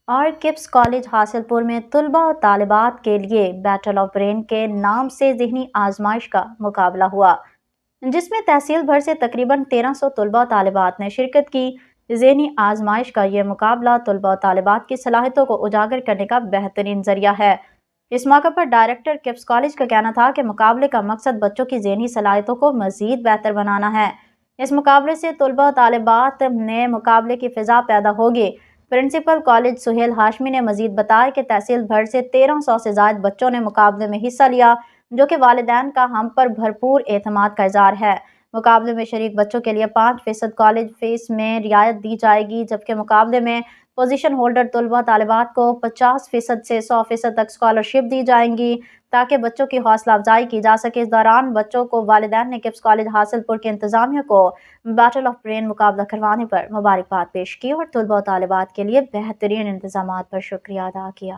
اور cups college Hasilpur میں طلبہ و طالبات کے لیے بیٹل آف برین کے نام سے ذہنی آزمائش کا مقابلہ ہوا، جس میں تحصیل بھر سے تقریباً 1300 طلبہ و طالبات نے شرکت کی۔ ذہنی آزمائش کا یہ مقابلہ طلبہ و طالبات کی صلاحیتوں کو اجاگر کرنے کا بہترین ذریعہ ہے۔ اس موقع پر ڈائریکٹر کپس کالج کا کہنا تھا کہ مقابلے کا مقصد بچوں کی ذہنی صلاحیتوں کو مزید بہتر بنانا ہے۔ اس مقابلے سے طلبہ و طالبات میں مقابلے کی فضا پیدا ہوگی۔ پرنسپل کالج سہیل ہاشمی نے مزید بتایا کہ تحصیل بھر سے 1300 سے زائد بچوں نے مقابلے میں حصہ لیا، جو کہ والدین کا ہم پر بھرپور اعتماد کا اظہار ہے۔ مقابلے میں شریک بچوں کے لیے 5% کالج فیس میں رعایت دی جائے گی، جبکہ مقابلے میں پوزیشن ہولڈر طلبہ طالبات کو 50% سے 100% تک اسکالرشپ دی جائیں گی، تاکہ بچوں کی حوصلہ افزائی کی جا سکے۔ اس دوران بچوں کو والدین نے کپس کالج حاصلپور کے انتظامیہ کو بیٹل آف برین مقابلہ کروانے پر مبارکباد پیش کی اور طلبہ و طالبات کے لیے بہترین انتظامات پر شکریہ ادا کیا۔